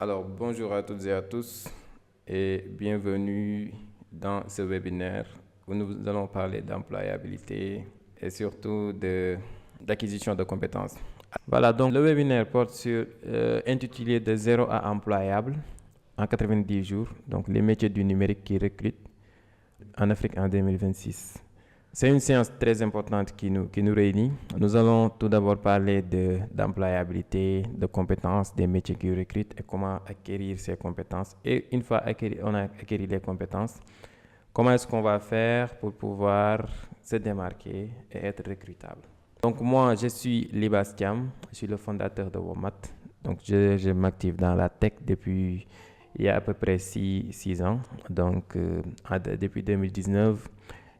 Alors, bonjour à toutes et à tous et bienvenue dans ce webinaire où nous allons parler d'employabilité et surtout d'acquisition de compétences. Voilà, donc le webinaire porte sur intitulé de zéro à employable en 90 jours, donc les métiers du numérique qui recrutent en Afrique en 2026. C'est une séance très importante qui nous réunit. Nous allons tout d'abord parler d'employabilité, de compétences, des métiers qui recrutent et comment acquérir ces compétences. Et une fois on a acquis les compétences, comment est-ce qu'on va faire pour pouvoir se démarquer et être recrutable. Donc moi, je suis Libastiam, je suis le fondateur de Womat. Donc je m'active dans la tech depuis il y a à peu près 6 ans. Donc depuis 2019,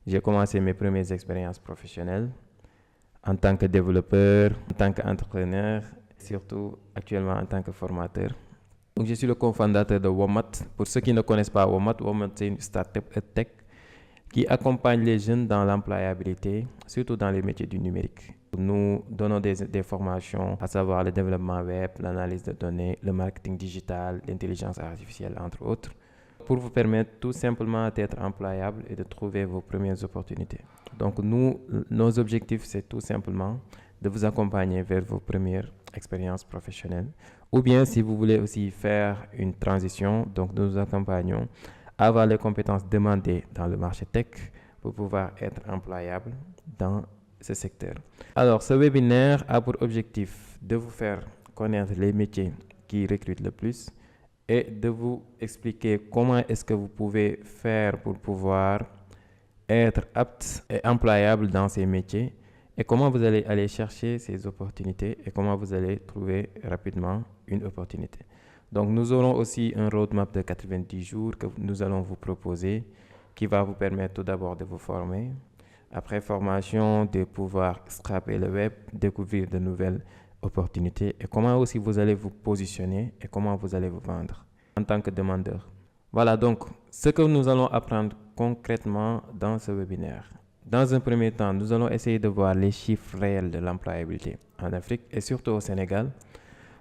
j'ai commencé mes premières expériences professionnelles en tant que développeur, en tant qu'entrepreneur, surtout actuellement en tant que formateur. Donc, je suis le cofondateur de Womat. Pour ceux qui ne connaissent pas Womat, Womat c'est une startup tech qui accompagne les jeunes dans l'employabilité, surtout dans les métiers du numérique. Nous donnons des formations, à savoir le développement web, l'analyse de données, le marketing digital, l'intelligence artificielle, entre autres, pour vous permettre tout simplement d'être employable et de trouver vos premières opportunités. Donc nos objectifs, c'est tout simplement de vous accompagner vers vos premières expériences professionnelles. Ou bien si vous voulez aussi faire une transition, donc nous vous accompagnons à avoir les compétences demandées dans le marché tech pour pouvoir être employable dans ce secteur. Alors ce webinaire a pour objectif de vous faire connaître les métiers qui recrutent le plus et de vous expliquer comment est-ce que vous pouvez faire pour pouvoir être apte et employable dans ces métiers et comment vous allez aller chercher ces opportunités et comment vous allez trouver rapidement une opportunité. Donc nous aurons aussi un roadmap de 90 jours que nous allons vous proposer qui va vous permettre tout d'abord de vous former. Après formation, de pouvoir scraper le web, découvrir de nouvelles opportunités et comment aussi vous allez vous positionner et comment vous allez vous vendre en tant que demandeur. Voilà donc ce que nous allons apprendre concrètement dans ce webinaire. Dans un premier temps, nous allons essayer de voir les chiffres réels de l'employabilité en Afrique et surtout au Sénégal.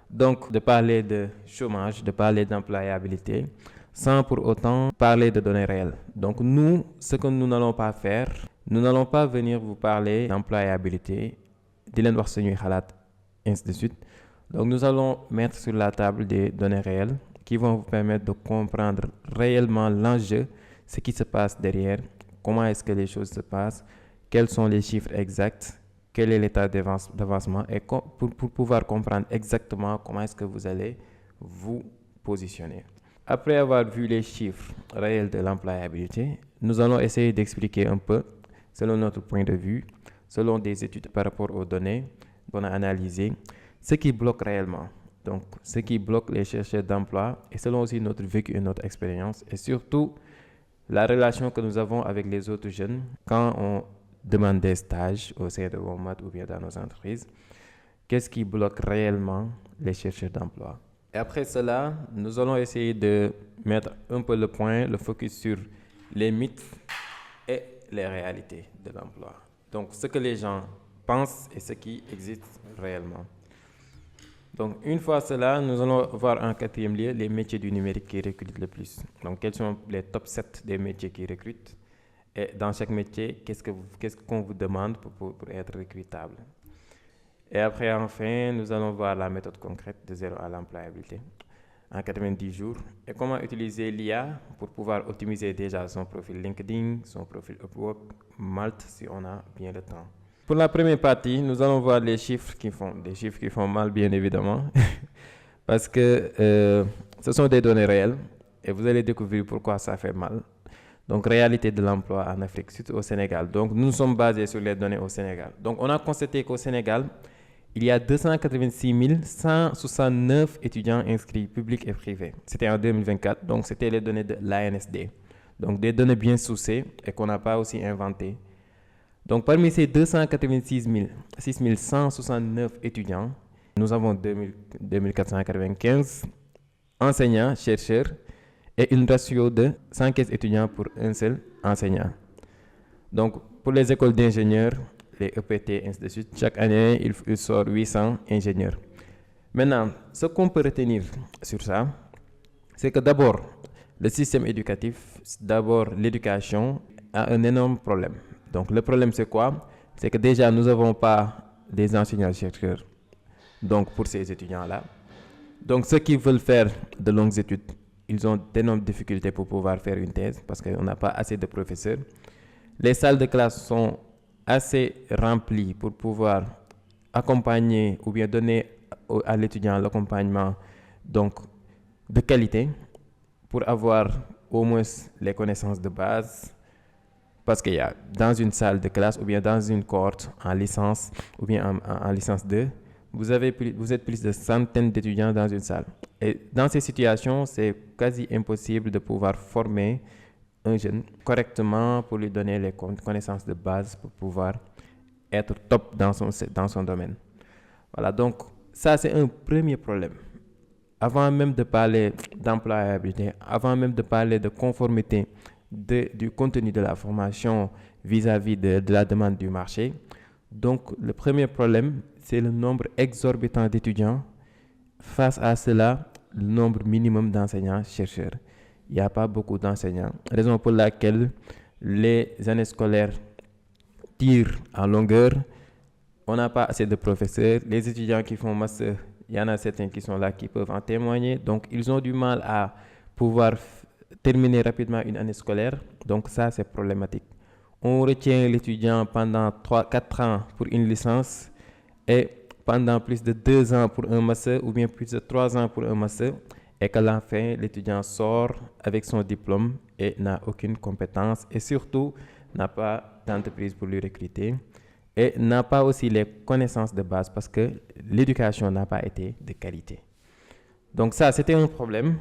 Donc de parler de chômage, de parler d'employabilité sans pour autant parler de données réelles. Donc nous, ce que nous n'allons pas faire, nous n'allons pas venir vous parler d'employabilité, di leen wax suñuy xalaat, ainsi de suite. Donc nous allons mettre sur la table des données réelles qui vont vous permettre de comprendre réellement l'enjeu, ce qui se passe derrière, comment est-ce que les choses se passent, quels sont les chiffres exacts, quel est l'état d'avancement et pour pouvoir comprendre exactement comment est-ce que vous allez vous positionner. Après avoir vu les chiffres réels de l'employabilité, nous allons essayer d'expliquer un peu, selon notre point de vue, selon des études par rapport aux données qu'on a analysées, ce qui bloque réellement. Donc, ce qui bloque les chercheurs d'emploi et selon aussi notre vécu et notre expérience et surtout la relation que nous avons avec les autres jeunes quand on demande des stages au sein de Womat ou bien dans nos entreprises. Qu'est-ce qui bloque réellement les chercheurs d'emploi? Et après cela, nous allons essayer de mettre un peu le point, le focus sur les mythes et les réalités de l'emploi. Donc, ce que les gens pensent et ce qui existe réellement. Donc, une fois cela, nous allons voir en quatrième lieu les métiers du numérique qui recrutent le plus. Donc, quels sont les top 7 des métiers qui recrutent? Et dans chaque métier, qu'est-ce qu'on vous demande pour être recrutable? Et après, enfin, nous allons voir la méthode concrète de zéro à l'employabilité en 90 jours et comment utiliser l'IA pour pouvoir optimiser déjà son profil LinkedIn, son profil Upwork, Malte si on a bien le temps. Pour la première partie, nous allons voir des chiffres qui font mal bien évidemment, parce que ce sont des données réelles et vous allez découvrir pourquoi ça fait mal. Donc, réalité de l'emploi en Afrique, surtout au Sénégal. Donc, nous sommes basés sur les données au Sénégal. Donc, on a constaté qu'au Sénégal, il y a 286 169 étudiants inscrits publics et privés. C'était en 2024, donc c'était les données de l'ANSD. Donc, des données bien sourcées et qu'on n'a pas aussi inventées. Donc, parmi ces 286 169 étudiants, nous avons 2495 enseignants, chercheurs, et une ratio de 115 étudiants pour un seul enseignant. Donc, pour les écoles d'ingénieurs, les EPT, ainsi de suite, chaque année, il sort 800 ingénieurs. Maintenant, ce qu'on peut retenir sur ça, c'est que d'abord, le système éducatif, d'abord l'éducation, a un énorme problème. Donc le problème c'est quoi? C'est que déjà nous n'avons pas des enseignants-chercheurs donc pour ces étudiants-là. Donc ceux qui veulent faire de longues études, ils ont d'énormes difficultés pour pouvoir faire une thèse parce qu'on n'a pas assez de professeurs. Les salles de classe sont assez remplies pour pouvoir accompagner ou bien donner à l'étudiant l'accompagnement donc de qualité pour avoir au moins les connaissances de base. Parce qu'il y a dans une salle de classe ou bien dans une cohorte en licence ou bien en licence 2, vous êtes plus de centaines d'étudiants dans une salle. Et dans ces situations, c'est quasi impossible de pouvoir former un jeune correctement pour lui donner les connaissances de base pour pouvoir être top dans son domaine. Voilà, donc ça c'est un premier problème. Avant même de parler d'employabilité, avant même de parler de conformité du contenu de la formation vis-à-vis de la demande du marché, donc le premier problème, c'est le nombre exorbitant d'étudiants. Face à cela, le nombre minimum d'enseignants-chercheurs. Il n'y a pas beaucoup d'enseignants, raison pour laquelle les années scolaires tirent en longueur. On n'a pas assez de professeurs. Les étudiants qui font master, il y en a certains qui sont là qui peuvent en témoigner. Donc, ils ont du mal à pouvoir terminer rapidement une année scolaire. Donc, ça, c'est problématique. On retient l'étudiant pendant 4 ans pour une licence et pendant plus de 2 ans pour un master ou bien plus de 3 ans pour un master. Et qu'à la fin, l'étudiant sort avec son diplôme et n'a aucune compétence et surtout n'a pas d'entreprise pour lui recruter et n'a pas aussi les connaissances de base parce que l'éducation n'a pas été de qualité. Donc ça, c'était un problème.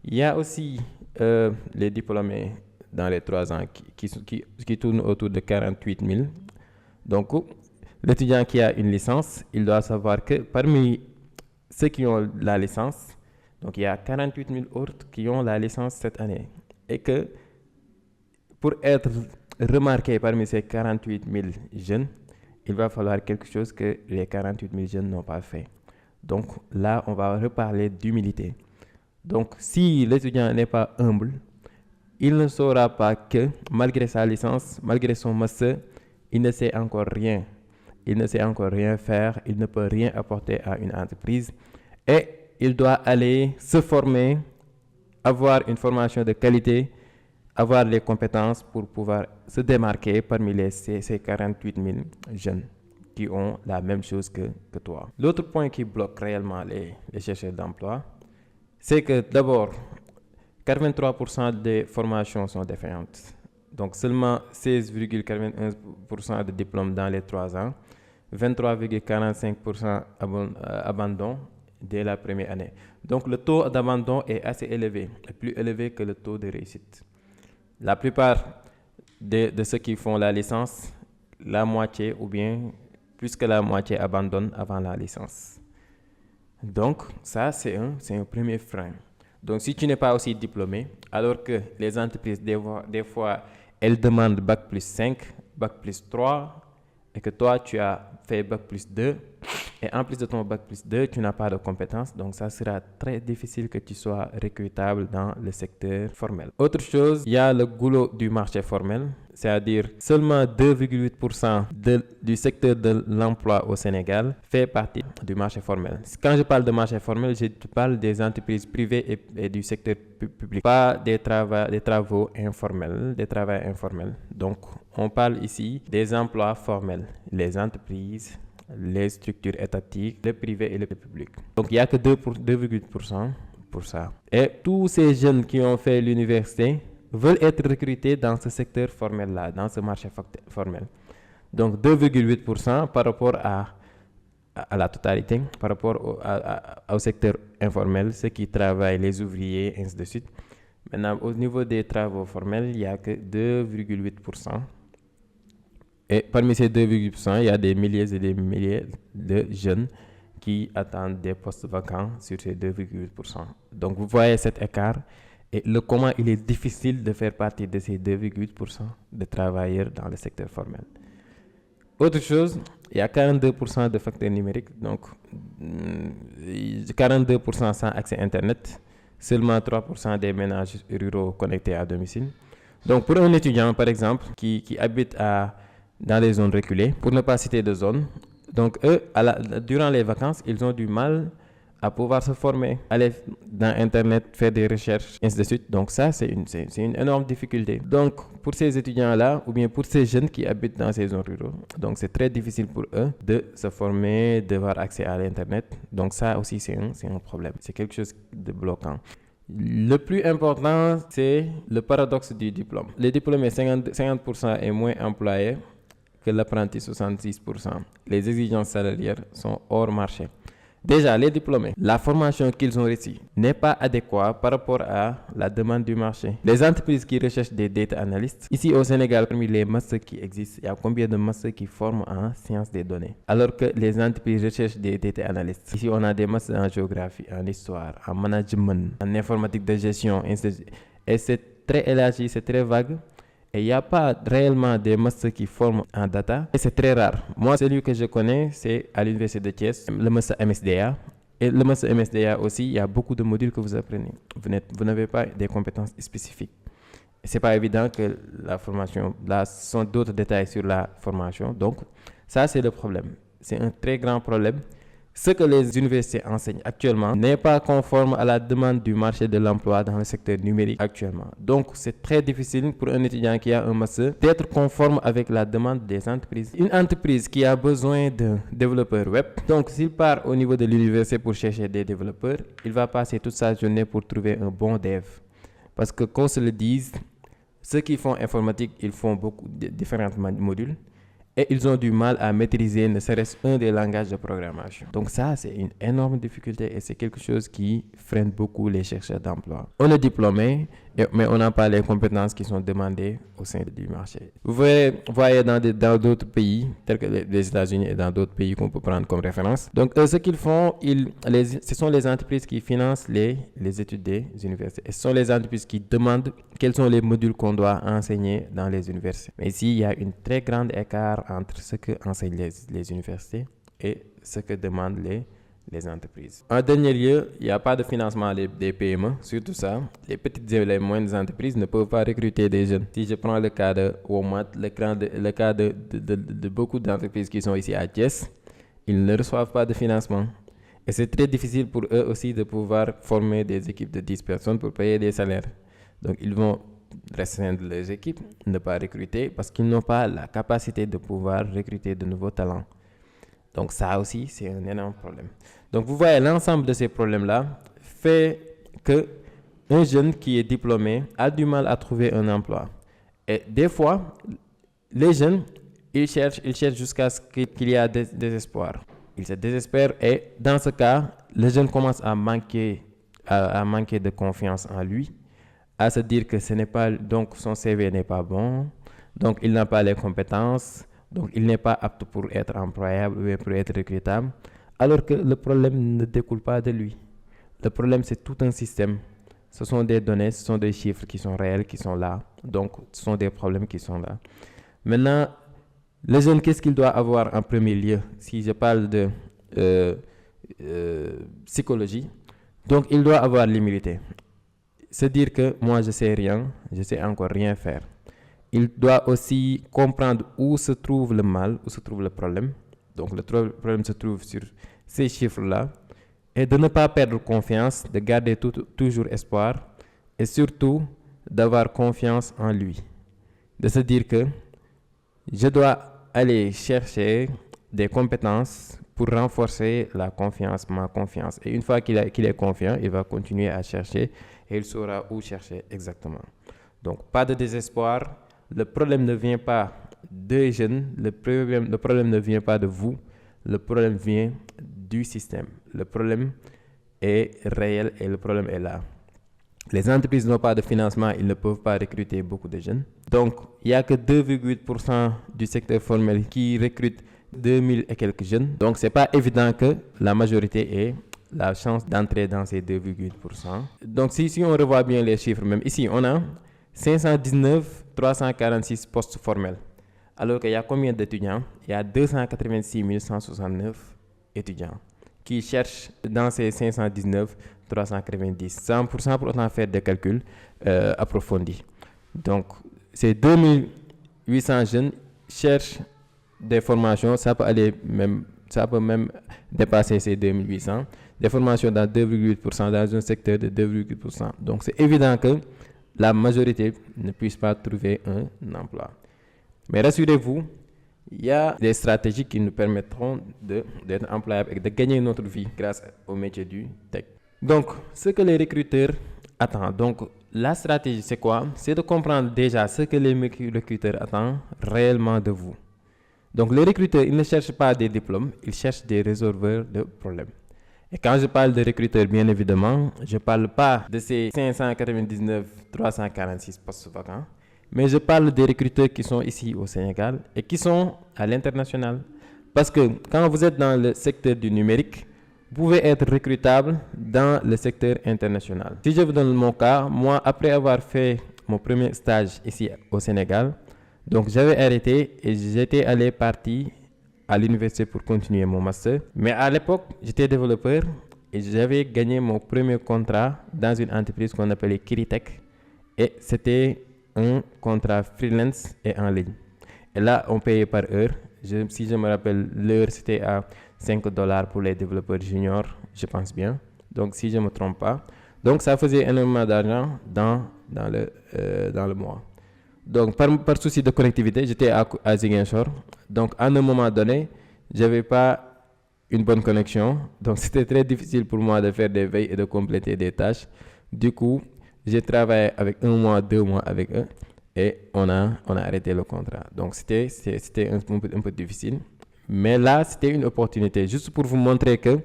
Il y a aussi les diplômés dans les 3 ans qui tournent autour de 48 000. Donc, l'étudiant qui a une licence, il doit savoir que parmi ceux qui ont la licence, donc il y a 48 000 autres qui ont la licence cette année. Et que pour être remarqué parmi ces 48 000 jeunes, il va falloir quelque chose que les 48 000 jeunes n'ont pas fait. Donc là, on va reparler d'humilité. Donc si l'étudiant n'est pas humble, il ne saura pas que malgré sa licence, malgré son master, il ne sait encore rien. Il ne sait encore rien faire, il ne peut rien apporter à une entreprise. Et il doit aller se former, avoir une formation de qualité, avoir les compétences pour pouvoir se démarquer parmi ces 48 000 jeunes qui ont la même chose que toi. L'autre point qui bloque réellement les chercheurs d'emploi, c'est que d'abord, 83% des formations sont défaillantes. Donc seulement 16,41% de diplômes dans les 3 ans, 23,45% abandon dès la première année. Donc le taux d'abandon est assez élevé, plus élevé que le taux de réussite. La plupart de ceux qui font la licence, la moitié ou bien plus que la moitié abandonnent avant la licence. Donc ça, c'est un premier frein. Donc si tu n'es pas aussi diplômé, alors que les entreprises, des fois, elles demandent Bac plus 5, Bac plus 3, et que toi, tu as fait Bac plus 2, et en plus de ton Bac plus 2, tu n'as pas de compétences, donc ça sera très difficile que tu sois recrutable dans le secteur formel. Autre chose, il y a le goulot du marché formel, c'est-à-dire seulement 2,8% du secteur de l'emploi au Sénégal fait partie du marché formel. Quand je parle de marché formel, je parle des entreprises privées et du secteur public, pas des travaux informels, des travaux informels. Donc, on parle ici des emplois formels, les entreprises, les structures étatiques, le privé et le public. Donc, il n'y a que 2,8% pour ça. Et tous ces jeunes qui ont fait l'université veulent être recrutés dans ce secteur formel-là, dans ce marché formel. Donc 2,8% par rapport à la totalité, par rapport au secteur informel, ceux qui travaillent, les ouvriers, ainsi de suite. Maintenant, au niveau des travaux formels, il n'y a que 2,8%. Et parmi ces 2,8%, il y a des milliers et des milliers de jeunes qui attendent des postes vacants sur ces 2,8%. Donc vous voyez cet écart. Et comment il est difficile de faire partie de ces 2,8% de travailleurs dans le secteur formel. Autre chose, il y a 42% de facteurs numériques, donc 42% sans accès Internet, seulement 3% des ménages ruraux connectés à domicile. Donc pour un étudiant, par exemple, qui habite dans les zones reculées, pour ne pas citer de zones, donc eux, durant les vacances, ils ont du mal à pouvoir se former, aller dans Internet, faire des recherches, ainsi de suite. Donc ça, c'est une énorme difficulté. Donc pour ces étudiants-là, ou bien pour ces jeunes qui habitent dans ces zones rurales, donc c'est très difficile pour eux de se former, d'avoir accès à l'Internet. Donc ça aussi, c'est un problème. C'est quelque chose de bloquant. Le plus important, c'est le paradoxe du diplôme. Le diplôme est 50% est moins employé que l'apprenti 66%. Les exigences salariales sont hors marché. Déjà, les diplômés, la formation qu'ils ont reçue n'est pas adéquate par rapport à la demande du marché. Les entreprises qui recherchent des data analysts, ici au Sénégal, parmi les masters qui existent, il y a combien de masters qui forment en sciences des données? Alors que les entreprises recherchent des data analysts. Ici, on a des masters en géographie, en histoire, en management, en informatique de gestion, et c'est très élargi, c'est très vague. Et il n'y a pas réellement des masters qui forment en data. Et c'est très rare. Moi, celui que je connais, c'est à l'Université de Thiès, le master MSDA. Et le master MSDA aussi, il y a beaucoup de modules que vous apprenez. Vous n'avez pas des compétences spécifiques. Ce n'est pas évident que la formation, là, ce sont d'autres détails sur la formation. Donc, ça, c'est le problème. C'est un très grand problème. Ce que les universités enseignent actuellement n'est pas conforme à la demande du marché de l'emploi dans le secteur numérique actuellement. Donc, c'est très difficile pour un étudiant qui a un master d'être conforme avec la demande des entreprises. Une entreprise qui a besoin de développeurs web, donc s'il part au niveau de l'université pour chercher des développeurs, il va passer toute sa journée pour trouver un bon dev. Parce que, qu'on se le dise, ceux qui font informatique, ils font beaucoup de différents modules. Et ils ont du mal à maîtriser ne serait-ce un des langages de programmation. Donc ça, c'est une énorme difficulté et c'est quelque chose qui freine beaucoup les chercheurs d'emploi. On est diplômé, mais on n'a pas les compétences qui sont demandées au sein du marché. Vous voyez dans d'autres pays, tels que les États-Unis et dans d'autres pays qu'on peut prendre comme référence. Donc ce qu'ils font, ce sont les entreprises qui financent les études des universités. Et ce sont les entreprises qui demandent quels sont les modules qu'on doit enseigner dans les universités. Mais ici, il y a un très grand écart entre ce que enseignent les universités et ce que demandent les entreprises. En dernier lieu, il n'y a pas de financement des PME, surtout ça. Les petites et les moyennes entreprises ne peuvent pas recruter des jeunes. Si je prends le cas de Walmart, le cas de beaucoup d'entreprises qui sont ici à Thiès, ils ne reçoivent pas de financement. Et c'est très difficile pour eux aussi de pouvoir former des équipes de 10 personnes pour payer des salaires. Donc ils vont restreindre les équipes, ne pas recruter parce qu'ils n'ont pas la capacité de pouvoir recruter de nouveaux talents. Donc ça aussi, c'est un énorme problème. Donc vous voyez, l'ensemble de ces problèmes-là fait que un jeune qui est diplômé a du mal à trouver un emploi. Et des fois, les jeunes, ils cherchent jusqu'à ce qu'il y ait désespoir. Ils se désespèrent et dans ce cas, le jeune commence à manquer de confiance en lui, à se dire que ce n'est pas, donc son CV n'est pas bon, donc il n'a pas les compétences, donc il n'est pas apte pour être employable ou pour être recrutable, alors que le problème ne découle pas de lui. Le problème, c'est tout un système. Ce sont des données, ce sont des chiffres qui sont réels, qui sont là, donc ce sont des problèmes qui sont là. Maintenant, le jeune, qu'est-ce qu'il doit avoir en premier lieu? Si je parle de psychologie, donc il doit avoir l'humilité. Se dire que moi je sais rien, je sais encore rien faire. Il doit aussi comprendre où se trouve le mal, où se trouve le problème. Donc le problème se trouve sur ces chiffres-là. Et de ne pas perdre confiance, de garder toujours espoir. Et surtout, d'avoir confiance en lui. De se dire que je dois aller chercher des compétences pour renforcer ma confiance. Et une fois qu'il est confiant, il va continuer à chercher et il saura où chercher exactement. Donc, pas de désespoir. Le problème ne vient pas des jeunes, le problème ne vient pas de vous, le problème vient du système. Le problème est réel et le problème est là. Les entreprises n'ont pas de financement, ils ne peuvent pas recruter beaucoup de jeunes. Donc, il n'y a que 2,8% du secteur formel qui recrute 2000 et quelques jeunes. Donc, ce n'est pas évident que la majorité ait la chance d'entrer dans ces 2,8%. Donc, si on revoit bien les chiffres, même ici, on a 519 346 postes formels. Alors qu'il y a combien d'étudiants? Il y a 286 169 étudiants qui cherchent dans ces 519 390, sans pour autant faire des calculs approfondis. Donc, ces 2800 jeunes cherchent des formations, ça peut même dépasser ces 2800, des formations dans 2,8%, dans un secteur de 2,8%. Donc, c'est évident que la majorité ne puisse pas trouver un emploi. Mais rassurez-vous, il y a des stratégies qui nous permettront d'être employables et de gagner notre vie grâce au métier du tech. Donc, ce que les recruteurs attendent. Donc, la stratégie, c'est quoi? C'est de comprendre déjà ce que les recruteurs attendent réellement de vous. Donc, les recruteurs, ils ne cherchent pas des diplômes, ils cherchent des résolveurs de problèmes. Et quand je parle de recruteurs, bien évidemment, je ne parle pas de ces 599 346 postes vacants, mais je parle des recruteurs qui sont ici au Sénégal et qui sont à l'international. Parce que quand vous êtes dans le secteur du numérique, vous pouvez être recrutable dans le secteur international. Si je vous donne mon cas, moi, après avoir fait mon premier stage ici au Sénégal, donc j'avais arrêté et j'étais parti à l'université pour continuer mon master. Mais à l'époque, j'étais développeur et j'avais gagné mon premier contrat dans une entreprise qu'on appelait Kiritech. Et c'était un contrat freelance et en ligne. Et là, on payait par heure. Si je me rappelle, l'heure, c'était à $5 pour les développeurs juniors, je pense bien. Donc, si je ne me trompe pas. Donc, ça faisait énormément d'argent dans le mois. Donc, par souci de connectivité, j'étais à Ziguinchor. Donc, à un moment donné, je n'avais pas une bonne connexion. Donc, c'était très difficile pour moi de faire des veilles et de compléter des tâches. Du coup, j'ai travaillé avec 1 mois, 2 mois avec eux et on a arrêté le contrat. Donc, c'était un peu difficile. Mais là, c'était une opportunité juste pour vous montrer que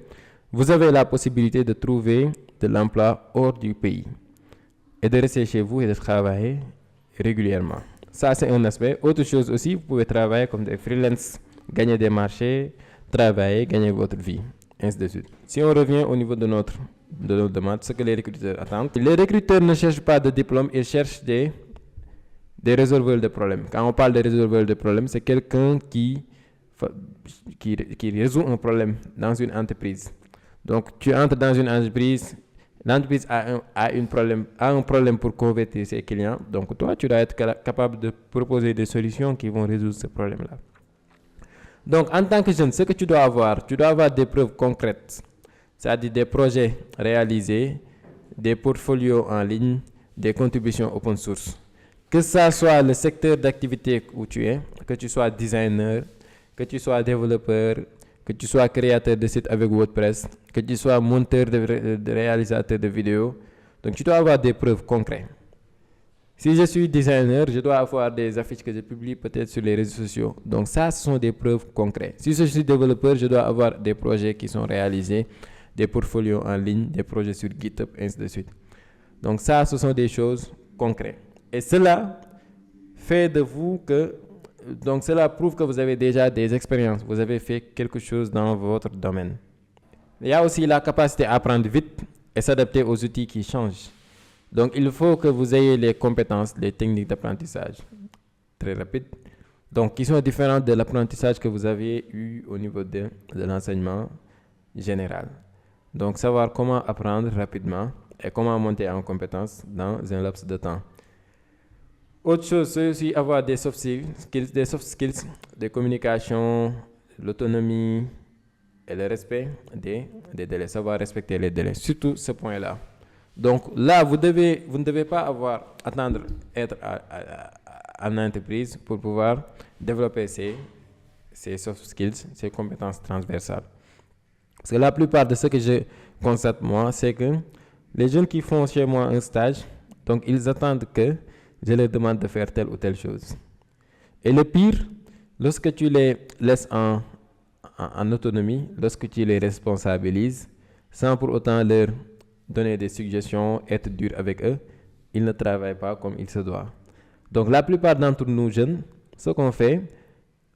vous avez la possibilité de trouver de l'emploi hors du pays et de rester chez vous et de travailler régulièrement. Ça, c'est un aspect. Autre chose aussi, vous pouvez travailler comme des freelances, gagner des marchés, travailler, gagner votre vie, ainsi de suite. Si on revient au niveau de notre demande, ce que les recruteurs attendent. Les recruteurs ne cherchent pas de diplôme, ils cherchent des résolveurs de problèmes. Quand on parle de résolveurs de problèmes, c'est quelqu'un qui résout un problème dans une entreprise. Donc, tu entres dans une entreprise, l'entreprise a un problème pour convertir ses clients. Donc, toi, tu dois être capable de proposer des solutions qui vont résoudre ce problème-là. Donc, en tant que jeune, ce que tu dois avoir des preuves concrètes, c'est-à-dire des projets réalisés, des portfolios en ligne, des contributions open source. Que ça soit le secteur d'activité où tu es, que tu sois designer, que tu sois développeur, que tu sois créateur de site avec WordPress, que tu sois monteur de réalisateur de vidéos. Donc, tu dois avoir des preuves concrètes. Si je suis designer, je dois avoir des affiches que je publie peut-être sur les réseaux sociaux. Donc, ça, ce sont des preuves concrètes. Si je suis développeur, je dois avoir des projets qui sont réalisés, des portfolios en ligne, des projets sur GitHub, ainsi de suite. Donc, ça, ce sont des choses concrètes. Et cela fait de vous donc cela prouve que vous avez déjà des expériences, vous avez fait quelque chose dans votre domaine. Il y a aussi la capacité à apprendre vite et s'adapter aux outils qui changent. Donc il faut que vous ayez les compétences, les techniques d'apprentissage très rapides, donc qui sont différentes de l'apprentissage que vous avez eu au niveau de l'enseignement général. Donc savoir comment apprendre rapidement et comment monter en compétences dans un laps de temps. Autre chose, c'est aussi avoir des soft skills, de communication, l'autonomie et le respect des délais, savoir respecter les délais, surtout ce point-là. Donc là, vous ne devez pas attendre être en entreprise pour pouvoir développer ces soft skills, ces compétences transversales. Parce que la plupart de ce que je constate moi, c'est que les jeunes qui font chez moi un stage, donc ils attendent que je leur demande de faire telle ou telle chose. Et le pire, lorsque tu les laisses en autonomie, lorsque tu les responsabilises, sans pour autant leur donner des suggestions, être dur avec eux, ils ne travaillent pas comme il se doit. Donc la plupart d'entre nous jeunes, ce qu'on fait,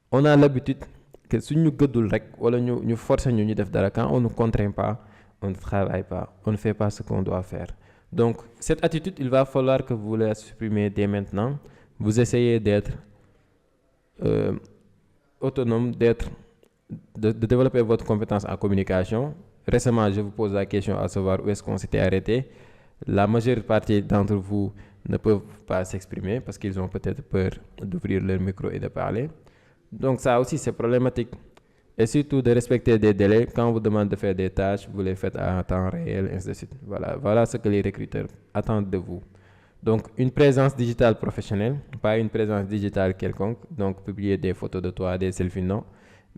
on a l'habitude que si nous gëddul rek wala ñu forcer ñu def dara, quand on ne contraint pas, on ne travaille pas, on ne fait pas ce qu'on doit faire. Donc, cette attitude, il va falloir que vous la supprimez dès maintenant. Vous essayez d'être autonome, de développer votre compétence en communication, récemment, je vous pose la question à savoir où est-ce qu'on s'était arrêté. La majeure partie d'entre vous ne peuvent pas s'exprimer parce qu'ils ont peut-être peur d'ouvrir leur micro et de parler. Donc ça aussi, c'est problématique. Et surtout de respecter des délais. Quand on vous demande de faire des tâches, vous les faites à temps réel, ainsi de suite. Voilà ce que les recruteurs attendent de vous. Donc, une présence digitale professionnelle, pas une présence digitale quelconque. Donc, publier des photos de toi, des selfies, non.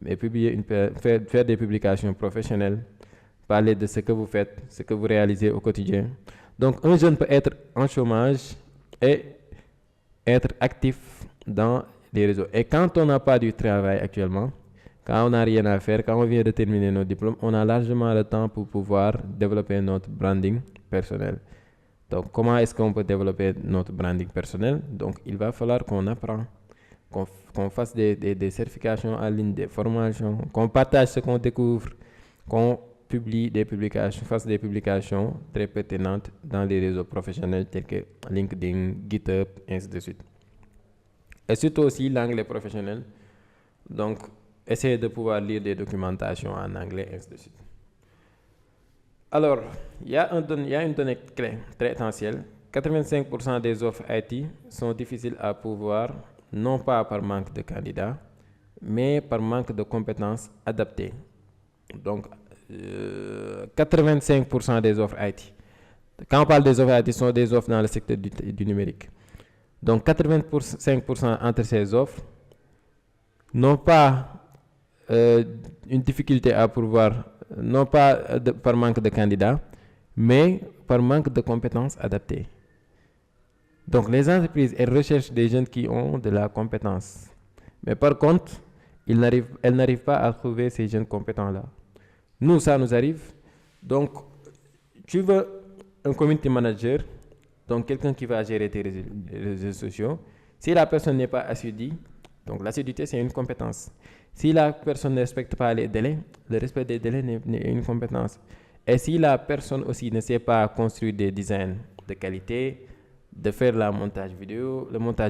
Mais faire des publications professionnelles, parler de ce que vous faites, ce que vous réalisez au quotidien. Donc, un jeune peut être en chômage et être actif dans les réseaux. Et quand on n'a pas du travail actuellement, quand on n'a rien à faire, quand on vient de terminer nos diplômes, on a largement le temps pour pouvoir développer notre branding personnel. Donc, comment est-ce qu'on peut développer notre branding personnel? Donc, il va falloir qu'on apprenne, qu'on fasse des certifications en ligne, des formations, qu'on partage ce qu'on découvre, qu'on publie des publications, fasse des publications très pertinentes dans les réseaux professionnels tels que LinkedIn, GitHub, ainsi de suite. Et surtout aussi l'anglais professionnel. Donc, essayez de pouvoir lire des documentations en anglais, ainsi de suite. Alors, il y a une donnée clé très essentielle. 85% des offres IT sont difficiles à pourvoir, non pas par manque de candidats, mais par manque de compétences adaptées. Donc, 85% des offres IT. Quand on parle des offres IT, ce sont des offres dans le secteur du numérique. Donc, 85% entre ces offres n'ont pas une difficulté à pourvoir, non pas par manque de candidats, mais par manque de compétences adaptées. Donc, les entreprises, elles recherchent des jeunes qui ont de la compétence. Mais par contre, elles n'arrivent pas à trouver ces jeunes compétents-là. Nous, ça nous arrive. Donc, tu veux un community manager, donc quelqu'un qui va gérer tes réseaux sociaux. Si la personne n'est pas assidue, donc l'assiduité, c'est une compétence. Si la personne ne respecte pas les délais, le respect des délais n'est une compétence. Et si la personne aussi ne sait pas construire des designs de qualité, de faire le montage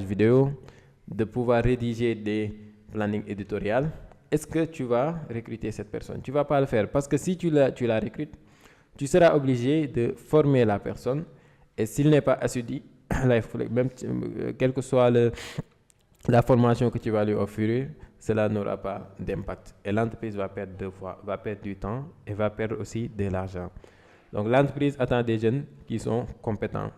vidéo, de pouvoir rédiger des plannings éditoriaux, est-ce que tu vas recruter cette personne? Tu ne vas pas le faire parce que si tu la recrutes, tu seras obligé de former la personne et s'il n'est pas assidu, même quelle que soit la formation que tu vas lui offrir, cela n'aura pas d'impact. Et l'entreprise va perdre du temps et va perdre aussi de l'argent. Donc l'entreprise attend des jeunes qui sont compétents.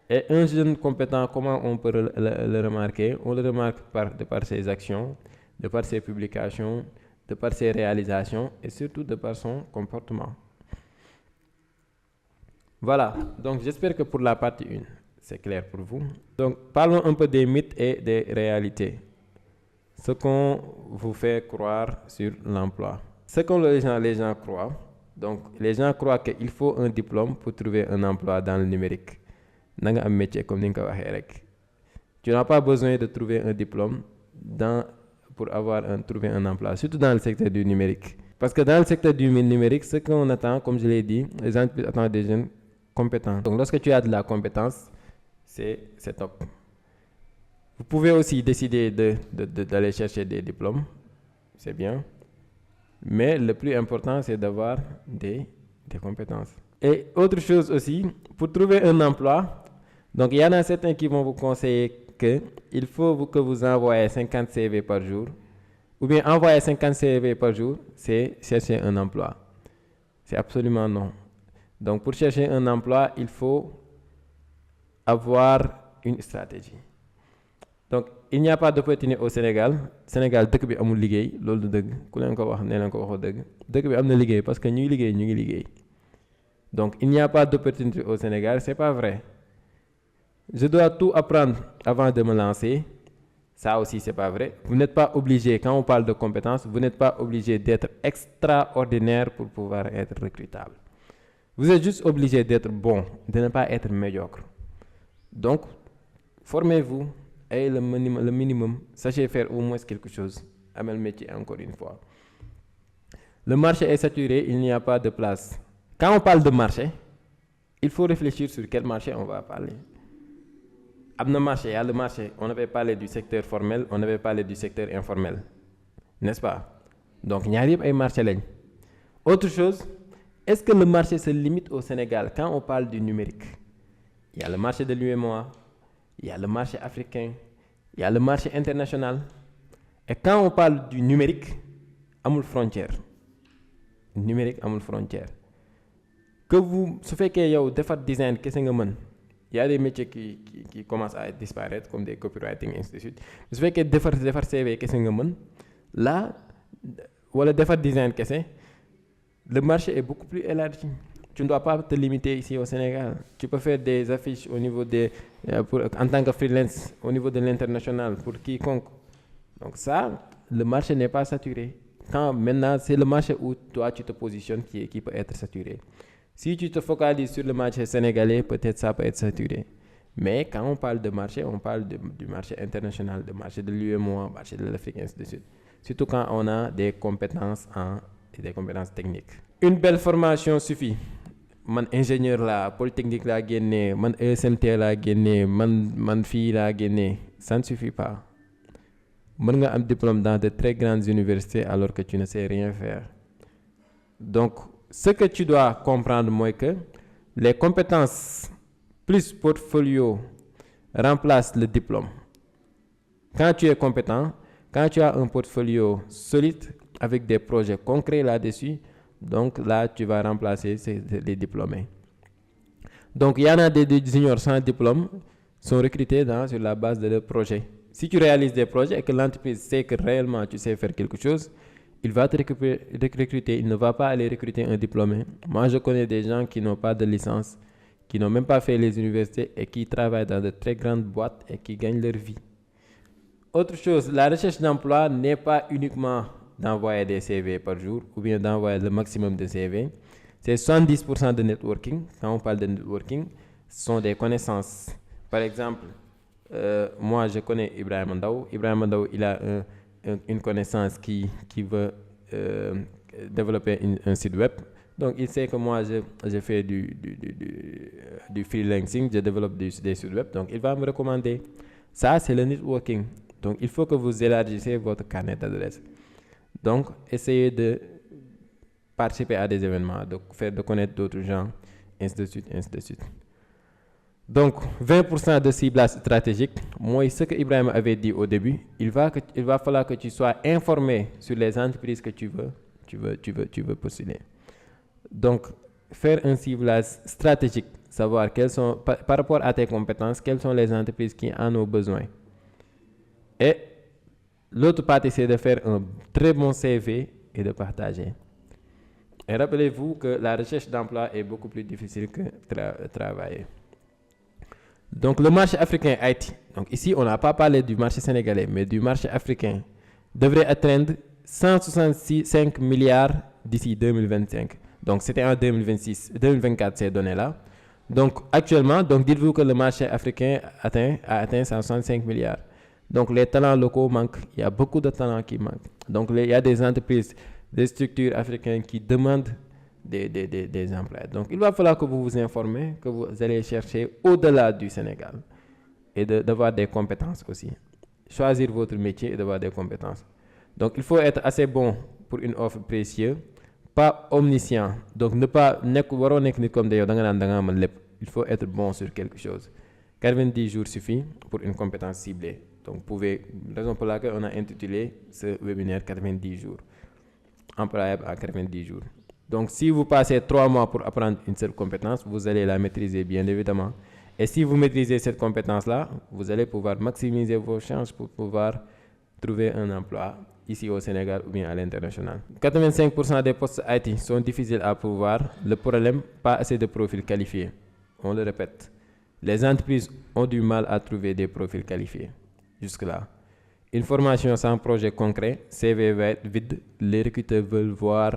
Et un jeune compétent, comment on peut le remarquer? On le remarque de par ses actions, de par ses publications, de par ses réalisations et surtout de par son comportement. Voilà, donc j'espère que pour la partie 1, c'est clair pour vous. Donc parlons un peu des mythes et des réalités. Ce qu'on vous fait croire sur l'emploi. Ce que les gens croient, donc les gens croient qu'il faut un diplôme pour trouver un emploi dans le numérique. Un métier comme tu n'as pas besoin de trouver un diplôme pour trouver un emploi, surtout dans le secteur du numérique. Parce que dans le secteur du numérique, ce qu'on attend, comme je l'ai dit, les entreprises attendent des jeunes compétents. Donc lorsque tu as de la compétence, c'est top. Vous pouvez aussi décider d'aller chercher des diplômes, c'est bien. Mais le plus important, c'est d'avoir des compétences. Et autre chose aussi, pour trouver un emploi, donc il y en a certains qui vont vous conseiller qu'il faut que vous envoyez 50 CV par jour. Ou bien envoyer 50 CV par jour, c'est chercher un emploi. C'est absolument non. Donc pour chercher un emploi, il faut avoir une stratégie. Donc il n'y a pas d'opportunité au Sénégal. Sénégal, dëkk bi amul liggéey, loolu du dëgg. Ku leen ko wax nee leen ko waxoo dëgg. Dëkk bi am na liggéey parce que ñuy liggéey. Donc il n'y a pas d'opportunité au Sénégal, c'est pas vrai. Je dois tout apprendre avant de me lancer. Ça aussi, c'est pas vrai. Vous n'êtes pas obligé, quand on parle de compétences, vous n'êtes pas obligé d'être extraordinaire pour pouvoir être recrutable. Vous êtes juste obligé d'être bon, de ne pas être médiocre. Donc, formez-vous et le minimum, sachez faire au moins quelque chose. Amel métier, encore une fois. Le marché est saturé, il n'y a pas de place. Quand on parle de marché, il faut réfléchir sur quel marché on va parler. Il y a le marché, on avait parlé du secteur formel, on avait parlé du secteur informel. N'est-ce pas? Donc, il y a un marché. Autre chose, Est-ce que le marché se limite au Sénégal? Quand on parle du numérique, il y a le marché de l'UEMOA, il y a le marché africain, il y a le marché international. Et quand on parle du numérique, amul frontière. Numérique amul frontière. Que vous, ce fait que yow defar design kese nga mën, il y a des métiers qui commencent à disparaître comme des copywriting et ainsi de suite. Ce fait que defar CV kese nga mën, là wala defar design kese, le marché est beaucoup plus élargi. Tu ne dois pas te limiter ici au Sénégal. Tu peux faire des affiches au niveau en tant que freelance, au niveau de l'international, pour quiconque. Donc ça, le marché n'est pas saturé. Quand maintenant, c'est le marché où toi, tu te positionnes qui peut être saturé. Si tu te focalises sur le marché sénégalais, peut-être ça peut être saturé. Mais quand on parle de marché, on parle du marché international, du marché de l'UEMOA, du marché de l'Afrique, ainsi de suite. Surtout quand on a des compétences des compétences techniques. Une belle formation suffit. Man ingénieur là, polytechnique là génné, man ESMT là génné, man fille là génné, ça ne suffit pas. Mën nga am diplôme dans de très grandes universités alors que tu ne sais rien faire. Donc, ce que tu dois comprendre moi que les compétences plus portfolio remplacent le diplôme. Quand tu es compétent, quand tu as un portfolio solide avec des projets concrets là-dessus, donc là, tu vas remplacer les diplômés. Donc, il y en a des juniors sans diplôme sont recrutés sur la base de leurs projets. Si tu réalises des projets et que l'entreprise sait que réellement tu sais faire quelque chose, il va te recruter. Il ne va pas aller recruter un diplômé. Moi, je connais des gens qui n'ont pas de licence, qui n'ont même pas fait les universités et qui travaillent dans de très grandes boîtes et qui gagnent leur vie. Autre chose, la recherche d'emploi n'est pas uniquement d'envoyer des CV par jour ou bien d'envoyer le maximum de CV. C'est 70% de networking. Quand on parle de networking, ce sont des connaissances. Par exemple, moi je connais Ibrahim Ndaw. Ibrahim Ndaw, il a une connaissance qui veut développer un site web. Donc il sait que moi je fais du freelancing, je développe des sites web. Donc il va me recommander. Ça, c'est le networking. Donc il faut que vous élargissez votre carnet d'adresses. Donc, essayez de participer à des événements, de connaître d'autres gens, ainsi de suite, ainsi de suite. Donc, 20% de ciblage stratégique, moi, ce que Ibrahim avait dit au début, il va falloir que tu sois informé sur les entreprises que tu veux postuler. Donc, faire un ciblage stratégique, savoir quelles sont, par rapport à tes compétences, quelles sont les entreprises qui en ont besoin. Et l'autre partie, c'est de faire un très bon CV et de partager. Et rappelez-vous que la recherche d'emploi est beaucoup plus difficile que travailler. Donc, le marché africain IT, donc ici, on n'a pas parlé du marché sénégalais, mais du marché africain, devrait atteindre 165 milliards d'ici 2025. Donc, c'était en 2024 ces données-là. Donc, actuellement, dites-vous que le marché africain a atteint 165 milliards. Donc, les talents locaux manquent. Il y a beaucoup de talents qui manquent. Donc, il y a des entreprises, des structures africaines qui demandent des emplois. Donc, il va falloir que vous vous informez, que vous allez chercher au-delà du Sénégal et d'avoir des compétences aussi. Choisir votre métier et d'avoir des compétences. Donc, il faut être assez bon pour une offre précieuse, pas omniscient. Donc, ne pas comme des il faut être bon sur quelque chose. 90 jours suffit pour une compétence ciblée. Donc, raison pour laquelle on a intitulé ce webinaire 90 jours. Employable à 90 jours. Donc, si vous passez 3 mois pour apprendre une seule compétence, vous allez la maîtriser bien évidemment. Et si vous maîtrisez cette compétence-là, vous allez pouvoir maximiser vos chances pour pouvoir trouver un emploi ici au Sénégal ou bien à l'international. 85% des postes IT sont difficiles à pourvoir. Le problème, pas assez de profils qualifiés. On le répète. Les entreprises ont du mal à trouver des profils qualifiés. Jusque-là. Une formation sans projet concret, CV vide, les recruteurs veulent voir,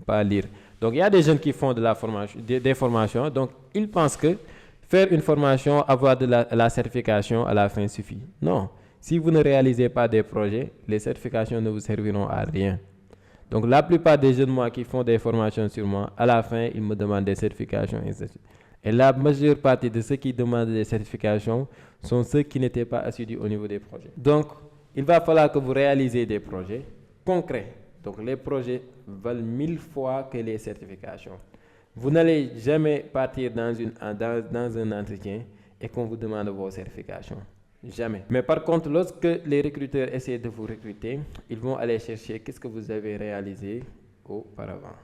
pas lire. Donc, il y a des jeunes qui font de la formation, des formations. Donc, ils pensent que faire une formation, avoir de la certification à la fin suffit. Non. Si vous ne réalisez pas des projets, les certifications ne vous serviront à rien. Donc, la plupart des jeunes, moi, qui font des formations sur moi, à la fin, ils me demandent des certifications, etc. Et la majeure partie de ceux qui demandent des certifications sont ceux qui n'étaient pas assidus au niveau des projets. Donc, il va falloir que vous réalisez des projets concrets. Donc, les projets valent 1000 fois que les certifications. Vous n'allez jamais partir dans un entretien et qu'on vous demande vos certifications. Jamais. Mais par contre, lorsque les recruteurs essaient de vous recruter, ils vont aller chercher qu'est-ce que vous avez réalisé auparavant.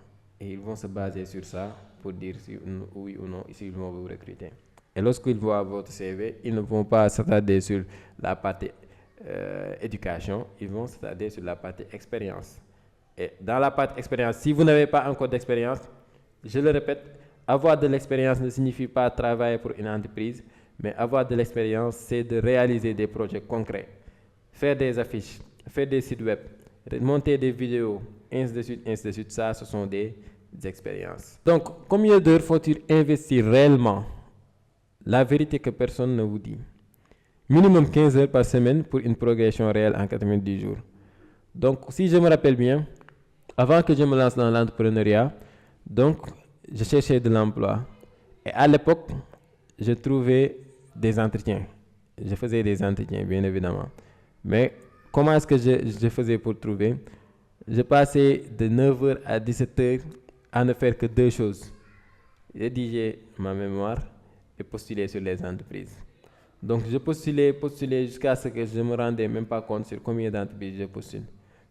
Et ils vont se baser sur ça pour dire si oui ou non s'ils vont vous recruter. Et lorsqu'ils voient votre CV, ils ne vont pas s'attarder sur la partie éducation, ils vont s'attarder sur la partie expérience. Et dans la partie expérience, si vous n'avez pas encore d'expérience, je le répète, avoir de l'expérience ne signifie pas travailler pour une entreprise, mais avoir de l'expérience, c'est de réaliser des projets concrets, faire des affiches, faire des sites web, monter des vidéos, ainsi de suite, ça, ce sont des expériences. Donc, combien d'heures faut-il investir réellement? La vérité que personne ne vous dit. Minimum 15 heures par semaine pour une progression réelle en 90 jours. Donc, si je me rappelle bien, avant que je me lance dans l'entrepreneuriat, donc, je cherchais de l'emploi. Et à l'époque, je trouvais des entretiens. Je faisais des entretiens, bien évidemment. Mais comment est-ce que je faisais pour trouver? Je passais de 9h à 17h à ne faire que deux choses. Rédiger ma mémoire et postuler sur les entreprises. Donc, je postulais jusqu'à ce que je ne me rendais même pas compte sur combien d'entreprises je postule.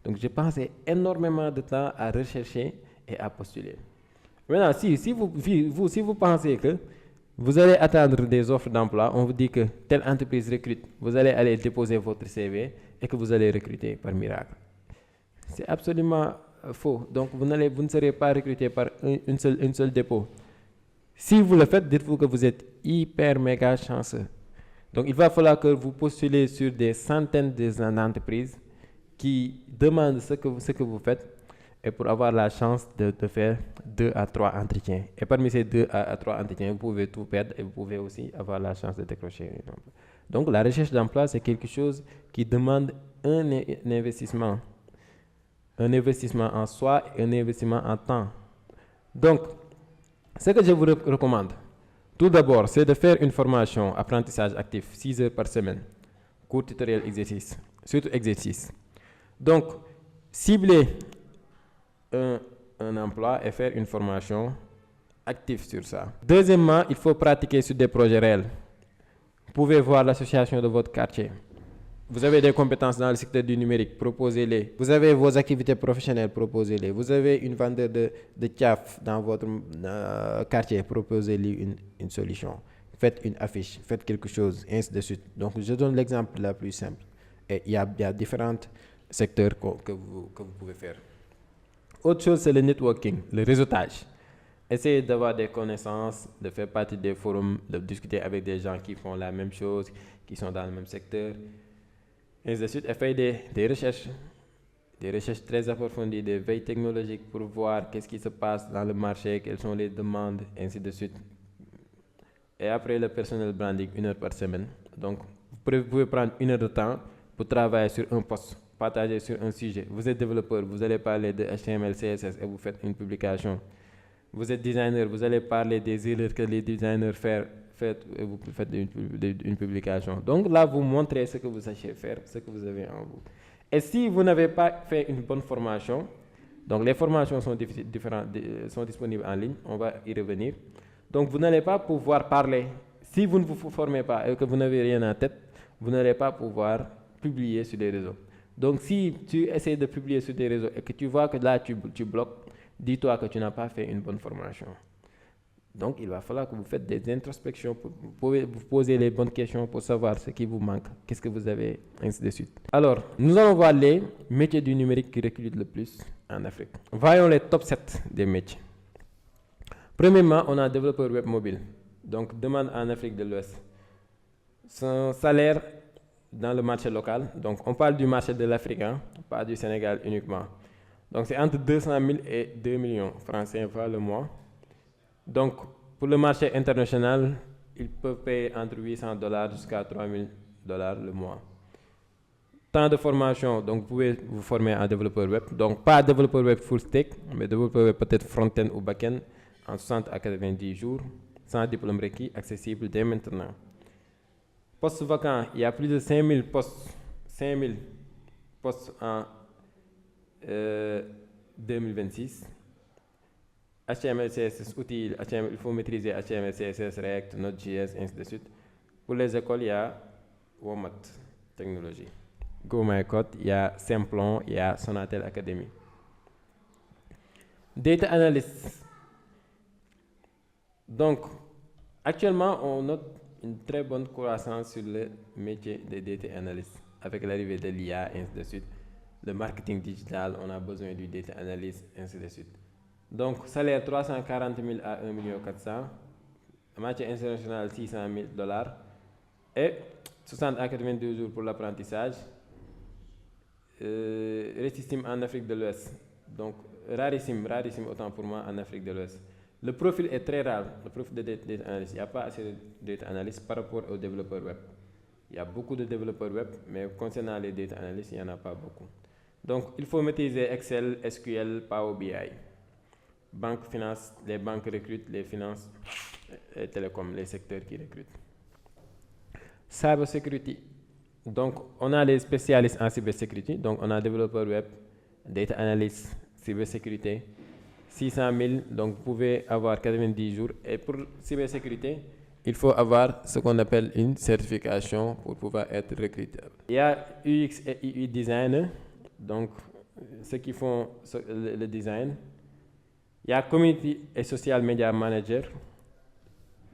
Donc, je passais énormément de temps à rechercher et à postuler. Maintenant, si vous pensez que vous allez attendre des offres d'emploi, on vous dit que telle entreprise recrute, vous allez aller déposer votre CV et que vous allez recruter par miracle. C'est absolument faux. Donc, vous ne serez pas recruté par une seule dépôt. Si vous le faites, dites-vous que vous êtes hyper méga chanceux. Donc, il va falloir que vous postulez sur des centaines d'entreprises qui demandent ce que vous faites et pour avoir la chance de faire 2 à 3 entretiens. Et parmi ces 2 à 3 entretiens, vous pouvez tout perdre et vous pouvez aussi avoir la chance de décrocher un emploi. Donc, la recherche d'emploi, c'est quelque chose qui demande un investissement. Un investissement en soi et un investissement en temps. Donc, ce que je vous recommande, tout d'abord, c'est de faire une formation apprentissage actif, 6 heures par semaine, cours tutoriel exercice, surtout exercice. Donc, ciblez un emploi et faire une formation active sur ça. Deuxièmement, il faut pratiquer sur des projets réels. Vous pouvez voir l'association de votre quartier. Vous avez des compétences dans le secteur du numérique, proposez-les. Vous avez vos activités professionnelles, proposez-les. Vous avez une vendeur de tchaf dans votre quartier, proposez-lui une solution. Faites une affiche, faites quelque chose, ainsi de suite. Donc, je donne l'exemple le plus simple. Et il y a différents secteurs que vous pouvez faire. Autre chose, c'est le networking, le réseautage. Essayez d'avoir des connaissances, de faire partie des forums, de discuter avec des gens qui font la même chose, qui sont dans le même secteur. Et ainsi de suite, et faire des recherches très approfondies, des veilles technologiques pour voir qu'est-ce qui se passe dans le marché, quelles sont les demandes, ainsi de suite. Et après le personal branding, 1 heure par semaine. Donc, vous pouvez prendre 1 heure de temps pour travailler sur un post, partager sur un sujet. Vous êtes développeur, vous allez parler de HTML, CSS et vous faites une publication. Vous êtes designer, vous allez parler des erreurs que les designers et vous faites une publication. Donc là, vous montrez ce que vous sachez faire, ce que vous avez en vous. Et si vous n'avez pas fait une bonne formation, donc les formations sont disponibles en ligne, on va y revenir. Donc vous n'allez pas pouvoir parler. Si vous ne vous formez pas et que vous n'avez rien en tête, vous n'allez pas pouvoir publier sur les réseaux. Donc si tu essaies de publier sur des réseaux et que tu vois que là tu bloques, dis-toi que tu n'as pas fait une bonne formation. Donc, il va falloir que vous faites des introspections, vous posez les bonnes questions pour savoir ce qui vous manque, qu'est-ce que vous avez, ainsi de suite. Alors, nous allons voir les métiers du numérique qui recrutent le plus en Afrique. Voyons les top 7 des métiers. Premièrement, on a développeur web mobile, donc demande en Afrique de l'Ouest. Son salaire dans le marché local, donc on parle du marché de l'Afrique, pas du Sénégal uniquement. Donc, c'est entre 200 000 et 2 millions francs CFA le mois. Donc, pour le marché international, ils peuvent payer entre $800 jusqu'à $3,000 le mois. Temps de formation, donc vous pouvez vous former en développeur web. Donc, pas développeur web full stack, mais développeur web peut-être front-end ou back-end en 60 à 90 jours, sans diplôme requis, accessible dès maintenant. Postes vacants, il y a plus de 5000 postes en 2026. HTML, CSS, outils HTML, il faut maîtriser HTML, CSS, React, Node.js, ainsi de suite. Pour les écoles, il y a WOMAT, technologie. GoMyCode, il y a Simplon, il y a Sonatel Academy. Data Analyst. Donc, actuellement, on note une très bonne croissance sur le métier de Data Analyst. Avec l'arrivée de l'IA, ainsi de suite. Le marketing digital, on a besoin du Data Analyst, ainsi de suite. Donc, salaire 340 000 à 1 400 000. Matière internationale, 600 000 $. Et 60 à 82 jours pour l'apprentissage. Rarissime en Afrique de l'Ouest. Donc, rarissime autant pour moi en Afrique de l'Ouest. Le profil est très rare, le profil de data analyst. Il n'y a pas assez de data analyst par rapport aux développeurs web. Il y a beaucoup de développeurs web, mais concernant les data analysts, il n'y en a pas beaucoup. Donc, il faut maîtriser Excel, SQL, Power BI. Banque, finance, les banques recrutent, les finances et télécom, les secteurs qui recrutent. Cybersecurity. Donc, on a les spécialistes en cybersécurité. Donc, on a développeur web, data analyst, cybersécurité. 600 000, donc vous pouvez avoir 90 jours. Et pour cybersécurité, il faut avoir ce qu'on appelle une certification pour pouvoir être recrutable. Il y a UX et UI designer, donc ceux qui font le design. Il y a community et social media manager,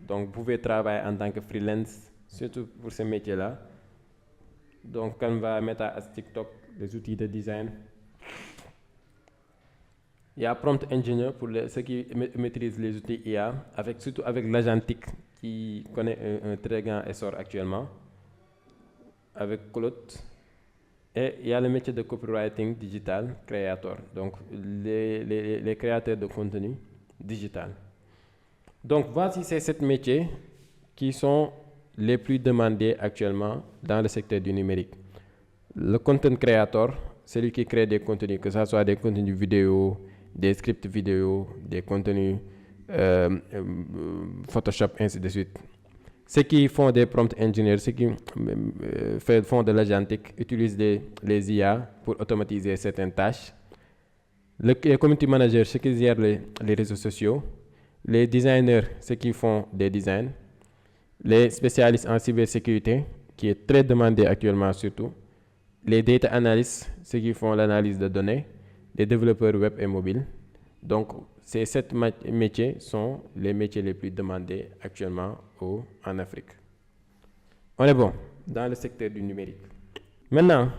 donc vous pouvez travailler en tant que freelance, surtout pour ce métier-là. Donc Canva, Meta, TikTok, des outils de design. Il y a Prompt Engineer pour ceux qui maîtrisent les outils IA, surtout avec l'agentique qui connaît un très grand essor actuellement, avec Claude. Et il y a le métier de copywriting digital, créateur, donc les créateurs de contenu digital. Donc voici ces 7 métiers qui sont les plus demandés actuellement dans le secteur du numérique. Le content creator, celui qui crée des contenus, que ce soit des contenus vidéo, des scripts vidéo, des contenus Photoshop, ainsi de suite. Ceux qui font des prompt engineers, ceux qui font de l'agentique, utilisent les IA pour automatiser certaines tâches. Les community managers, ceux qui gèrent les réseaux sociaux. Les designers, ceux qui font des designs. Les spécialistes en cybersécurité, qui est très demandé actuellement surtout. Les data analysts, ceux qui font l'analyse de données. Les développeurs web et mobile. Donc, ces 7 métiers sont les métiers les plus demandés actuellement en Afrique. On est bon dans le secteur du numérique. Maintenant,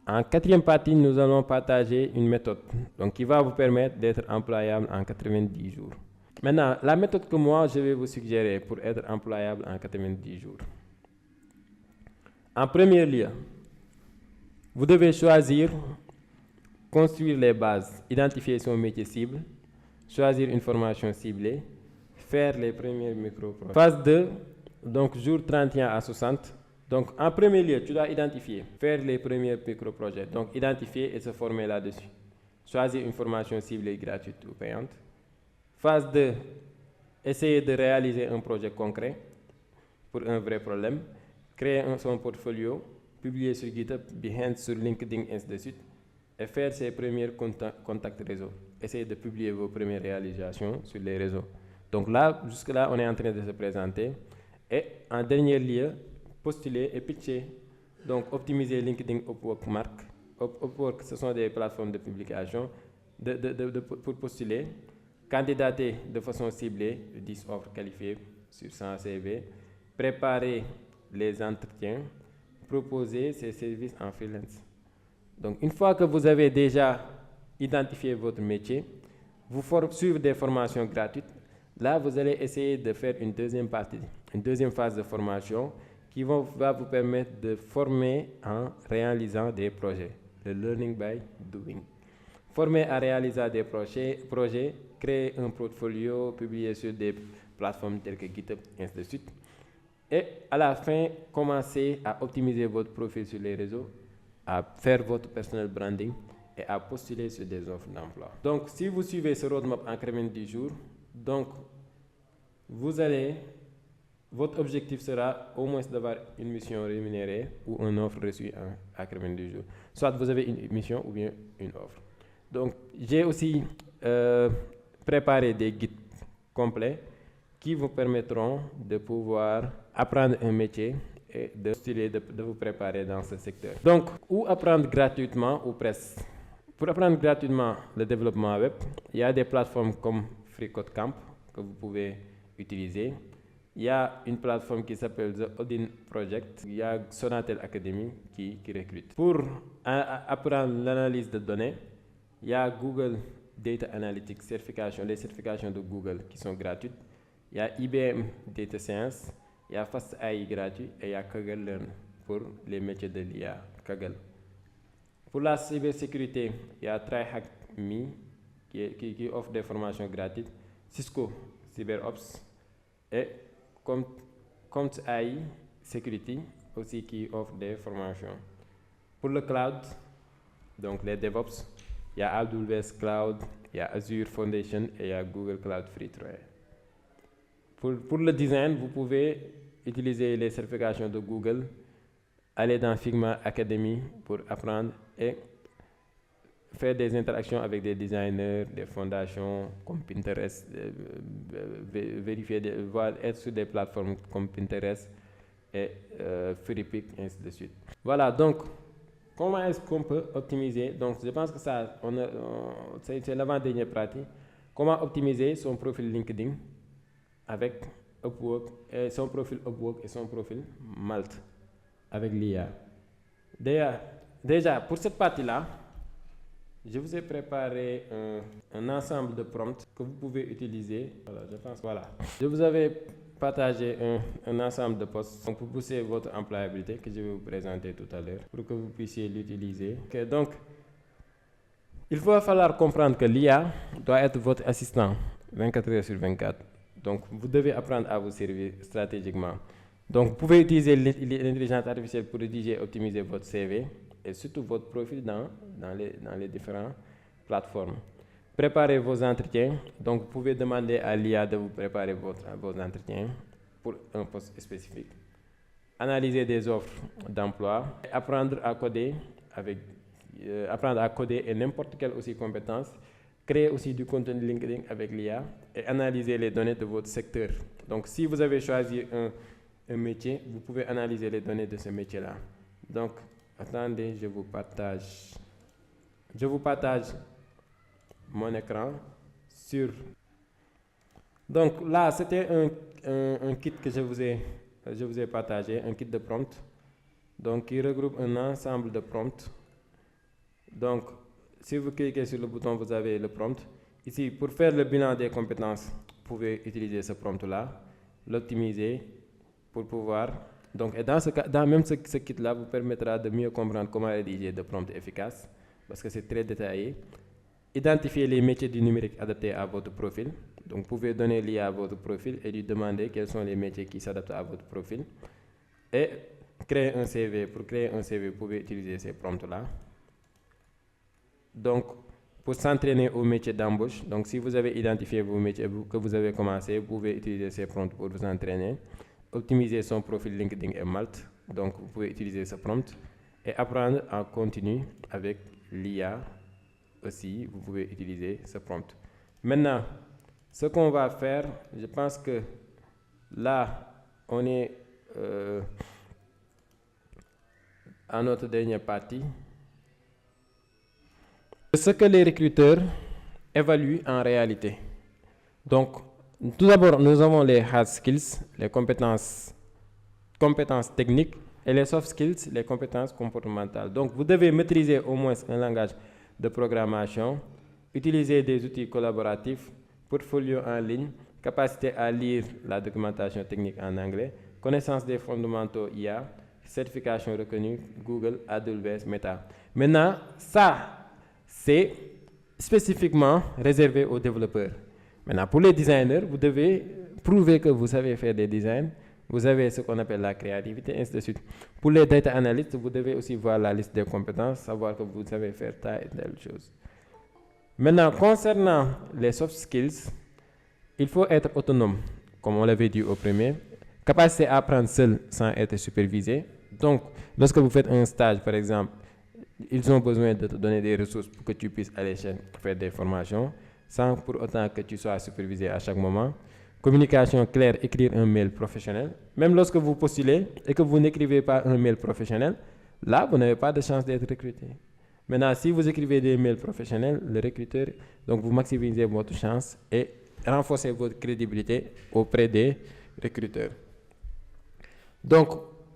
en 4e partie, nous allons partager une méthode donc, qui va vous permettre d'être employable en 90 jours. Maintenant, la méthode que moi, je vais vous suggérer pour être employable en 90 jours. En premier lieu, vous devez choisir, construire les bases, identifier son métier cible, choisir une formation ciblée, faire les premiers micro-projets. Phase 2, donc jour 31 à 60. Donc en premier lieu, tu dois identifier, faire les premiers micro-projets. Donc identifier et se former là-dessus. Choisir une formation ciblée gratuite ou payante. Phase 2, essayer de réaliser un projet concret pour un vrai problème. Créer son portfolio, publier sur GitHub, Behance, sur LinkedIn, ainsi de suite. Et faire ses premiers contacts réseau. Essayez de publier vos premières réalisations sur les réseaux. Donc là, jusque-là, on est en train de se présenter. Et en dernier lieu, postuler et pitcher. Donc optimiser LinkedIn, Upwork, Mark. Upwork, ce sont des plateformes de publication pour postuler. Candidater de façon ciblée, 10 offres qualifiées sur 100 CV. Préparer les entretiens. Proposer ses services en freelance. Donc, une fois que vous avez déjà identifié votre métier, vous suivez des formations gratuites. Là, vous allez essayer de faire une deuxième partie, une deuxième phase de formation qui va vous permettre de former en réalisant des projets. Le learning by doing. Former à réaliser des projets, créer un portfolio, publier sur des plateformes telles que GitHub, ainsi de suite. Et à la fin, commencer à optimiser votre profil sur les réseaux, à faire votre personal branding et à postuler sur des offres d'emploi. Donc, si vous suivez ce roadmap en 90 jours, donc, votre objectif sera au moins d'avoir une mission rémunérée ou une offre reçue en 90 jours. Soit vous avez une mission ou bien une offre. Donc, j'ai aussi préparer des guides complets qui vous permettront de pouvoir apprendre un métier et de vous préparer dans ce secteur. Donc, ou apprendre gratuitement ou presque. Pour apprendre gratuitement le développement web, il y a des plateformes comme FreeCodeCamp que vous pouvez utiliser. Il y a une plateforme qui s'appelle The Odin Project. Il y a Sonatel Academy qui recrute. Pour apprendre l'analyse de données, il y a Google Data Analytics certification, les certifications de Google qui sont gratuites. Il y a IBM Data Science, il y a FastAI gratuit et il y a Kaggle Learn pour les métiers de l'IA. Kaggle. Pour la cybersécurité, il y a TryHackMe qui offre des formations gratuites. Cisco CyberOps et ComptAI Security aussi qui offre des formations. Pour le cloud, donc les DevOps, il y a AWS Cloud, il y a Azure Foundation et il y a Google Cloud Free Trial. Pour le design, vous pouvez utiliser les certifications de Google, aller dans Figma Academy pour apprendre et faire des interactions avec des designers, des fondations comme Pinterest, vérifier, être sur des plateformes comme Pinterest et Freepik, ainsi de suite. Voilà, donc, comment est-ce qu'on peut optimiser? Donc, je pense que ça, c'est l'avant-dernière pratique. Comment optimiser son profil LinkedIn avec Upwork, et son profil Upwork et son profil Malte avec l'IA. Déjà, pour cette partie-là, je vous ai préparé un ensemble de prompts que vous pouvez utiliser. Voilà, je pense, voilà. Je vous avais partagé un ensemble de posts pour pousser votre employabilité que je vais vous présenter tout à l'heure pour que vous puissiez l'utiliser. Okay, donc, il va falloir comprendre que l'IA doit être votre assistant 24 heures sur 24. Donc, vous devez apprendre à vous servir stratégiquement. Donc, vous pouvez utiliser l'intelligence artificielle pour rédiger et optimiser votre CV et surtout votre profil dans les différentes plateformes. Préparez vos entretiens. Donc, vous pouvez demander à l'IA de vous préparer vos entretiens pour un poste spécifique. Analyser des offres d'emploi. Apprendre à coder et n'importe quelle aussi compétence. Créer aussi du contenu LinkedIn avec l'IA et analyser les données de votre secteur. Donc, si vous avez choisi un métier, vous pouvez analyser les données de ce métier-là. Donc, attendez, je vous partage mon écran sur... Donc là, c'était un kit que je vous ai partagé, un kit de prompts. Donc, qui regroupe un ensemble de prompts. Donc, si vous cliquez sur le bouton, vous avez le prompt. Ici, pour faire le bilan des compétences, vous pouvez utiliser ce prompt-là, l'optimiser pour pouvoir... Donc, et dans ce kit-là vous permettra de mieux comprendre comment rédiger des prompts efficaces, parce que c'est très détaillé. Identifier les métiers du numérique adaptés à votre profil. Donc, vous pouvez donner l'IA à votre profil et lui demander quels sont les métiers qui s'adaptent à votre profil. Et créer un CV. Pour créer un CV, vous pouvez utiliser ces prompts-là. Donc, pour s'entraîner au métier d'embauche, donc si vous avez identifié vos métiers que vous avez commencé, vous pouvez utiliser ces prompts pour vous entraîner. Optimiser son profil LinkedIn et Malte, donc vous pouvez utiliser ce prompt. Et apprendre en continu avec l'IA aussi, vous pouvez utiliser ce prompt. Maintenant, ce qu'on va faire, je pense que là, on est à notre dernière partie. Ce que les recruteurs évaluent en réalité. Donc, tout d'abord, nous avons les hard skills, les compétences techniques, et les soft skills, les compétences comportementales. Donc, vous devez maîtriser au moins un langage de programmation, utiliser des outils collaboratifs, portfolio en ligne, capacité à lire la documentation technique en anglais, connaissance des fondamentaux IA, certification reconnue, Google, AWS, Meta. Maintenant, ça, c'est spécifiquement réservé aux développeurs. Maintenant, pour les designers, vous devez prouver que vous savez faire des designs, vous avez ce qu'on appelle la créativité, ainsi de suite. Pour les data analysts, vous devez aussi voir la liste des compétences, savoir que vous savez faire telle et telle chose. Maintenant, concernant les soft skills, il faut être autonome, comme on l'avait dit au premier, capacité à apprendre seul sans être supervisé. Donc, lorsque vous faites un stage, par exemple, ils ont besoin de te donner des ressources pour que tu puisses aller faire des formations. sans pour autant que tu sois supervisé à chaque moment. Communication claire, écrire un mail professionnel. Même lorsque vous postulez et que vous n'écrivez pas un mail professionnel, là, vous n'avez pas de chance d'être recruté. Maintenant, si vous écrivez des mails professionnels, le recruteur, donc vous maximisez votre chance et renforcez votre crédibilité auprès des recruteurs. Donc,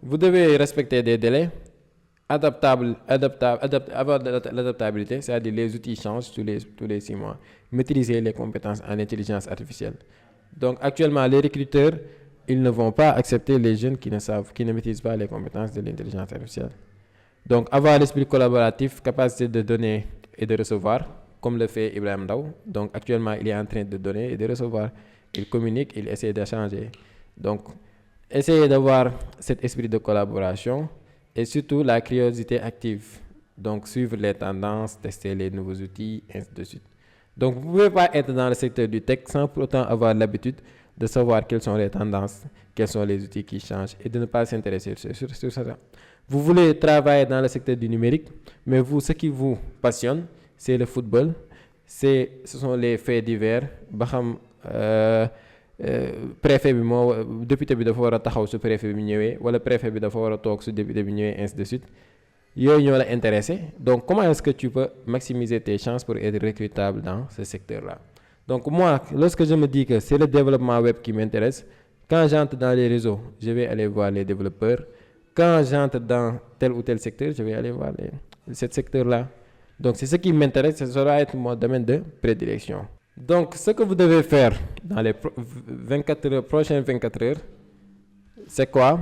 vous devez respecter des délais avoir de l'adaptabilité, c'est-à-dire les outils changent tous les 6 mois. Maîtriser les compétences en intelligence artificielle. Donc, actuellement, les recruteurs, ils ne vont pas accepter les jeunes qui ne maîtrisent pas les compétences de l'intelligence artificielle. Donc, avoir l'esprit collaboratif, capacité de donner et de recevoir, comme le fait Ibrahim Ndao. Donc, actuellement, il est en train de donner et de recevoir. Il communique, il essaie d'échanger. Donc, essayez d'avoir cet esprit de collaboration et surtout la curiosité active. Donc, suivre les tendances, tester les nouveaux outils, ainsi de suite. Donc, vous ne pouvez pas être dans le secteur du tech sans pour autant avoir l'habitude de savoir quelles sont les tendances, quels sont les outils qui changent et de ne pas s'intéresser sur ça. Vous voulez travailler dans le secteur du numérique, mais vous, ce qui vous passionne, c'est le football, ce sont les faits divers. Préfet bi député bi dafa war a taxaw su préfet bi ñëwee wala préfet bi dafa war a toog su député bi ñëwee ainsi de suite yooyu ñoo la intéressé. Donc comment est-ce que tu peux maximiser tes chances pour être recrutable dans ce secteur-là? Donc moi, lorsque je me dis que c'est le développement web qui m'intéresse, quand j'entre dans les réseaux, je vais aller voir les développeurs. Quand j'entre dans tel ou tel secteur, je vais aller voir ce secteur-là. Donc c'est ce qui m'intéresse, ce sera être mon domaine de prédilection. Donc, ce que vous devez faire dans les prochaines 24 heures, c'est quoi?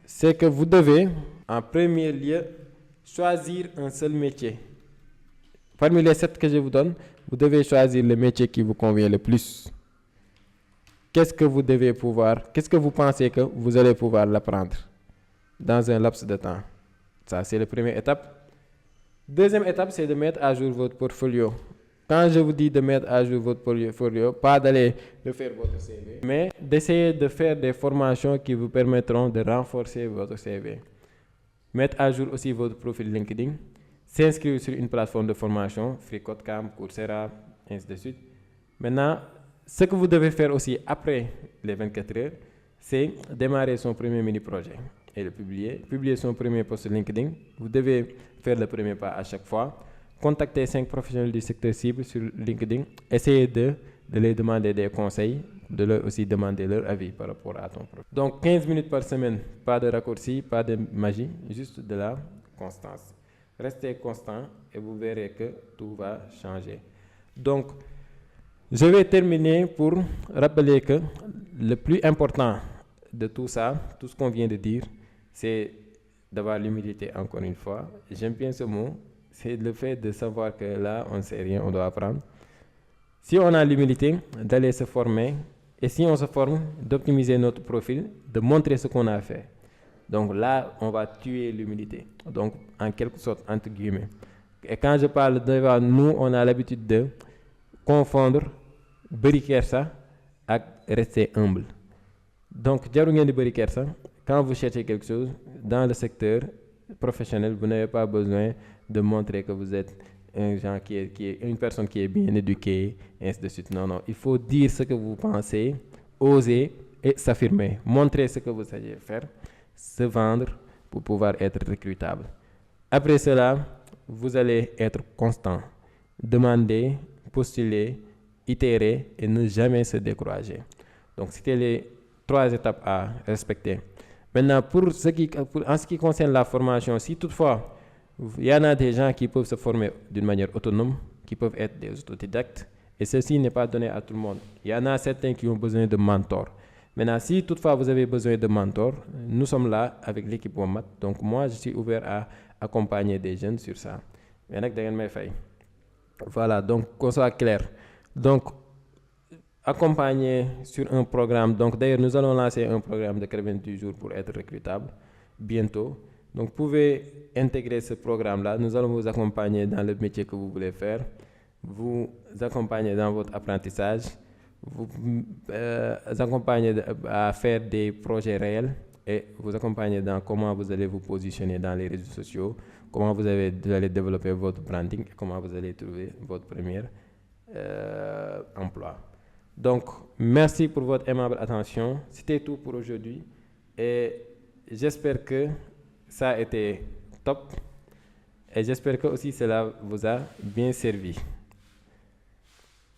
C'est que vous devez, en premier lieu, choisir un seul métier. Parmi les 7 que je vous donne, vous devez choisir le métier qui vous convient le plus. Qu'est-ce que vous pensez que vous allez pouvoir l'apprendre dans un laps de temps? Ça, c'est la première étape. Deuxième étape, c'est de mettre à jour votre portfolio. Quand je vous dis de mettre à jour votre portfolio, pas d'aller refaire votre CV, mais d'essayer de faire des formations qui vous permettront de renforcer votre CV. Mettre à jour aussi votre profil LinkedIn, s'inscrire sur une plateforme de formation, FreeCodeCamp, Coursera, ainsi de suite. Maintenant, ce que vous devez faire aussi après les 24 heures, c'est démarrer son premier mini-projet et le publier son premier post sur LinkedIn. Vous devez faire le premier pas à chaque fois. Contactez 5 professionnels du secteur cible sur LinkedIn. Essayez de leur demander des conseils, de leur aussi demander leur avis par rapport à ton projet. Donc 15 minutes par semaine, pas de raccourci, pas de magie, juste de la constance. Restez constant et vous verrez que tout va changer. Donc, je vais terminer pour rappeler que le plus important de tout ça, tout ce qu'on vient de dire, c'est d'avoir l'humilité encore une fois. J'aime bien ce mot. C'est le fait de savoir que là, on ne sait rien, on doit apprendre. Si on a l'humilité d'aller se former, et si on se forme, d'optimiser notre profil, de montrer ce qu'on a fait. Donc là, on va tuer l'humilité. Donc, en quelque sorte, entre guillemets. Et quand je parle de nous, on a l'habitude de confondre bëri kersa ak rester humble. Donc, jarul ngeen di bëri kersa. Quand vous cherchez quelque chose dans le secteur professionnel, vous n'avez pas besoin de montrer que vous êtes un genre qui est une personne qui est bien éduquée, et ainsi de suite. Non, il faut dire ce que vous pensez, oser et s'affirmer. Montrer ce que vous savez faire, se vendre pour pouvoir être recrutable. Après cela, vous allez être constant. Demander, postuler, itérer et ne jamais se décourager. Donc, c'était les 3 étapes à respecter. Maintenant, en ce qui concerne la formation, si toutefois, il y en a des gens qui peuvent se former d'une manière autonome, qui peuvent être des autodidactes, et ceci n'est pas donné à tout le monde. Il y en a certains qui ont besoin de mentors. Maintenant, si toutefois vous avez besoin de mentors, nous sommes là avec l'équipe WOMAT. Donc moi, je suis ouvert à accompagner des jeunes sur ça. Voilà, donc qu'on soit clair. Donc, accompagner sur un programme. Donc d'ailleurs, nous allons lancer un programme de 90 jours pour être recrutable bientôt. Donc, vous pouvez intégrer ce programme-là. Nous allons vous accompagner dans le métier que vous voulez faire, vous accompagner dans votre apprentissage, vous accompagner à faire des projets réels et vous accompagner dans comment vous allez vous positionner dans les réseaux sociaux, comment vous allez développer votre branding et comment vous allez trouver votre première emploi. Donc, merci pour votre aimable attention. C'était tout pour aujourd'hui et j'espère que ça a été top et j'espère que aussi cela vous a bien servi.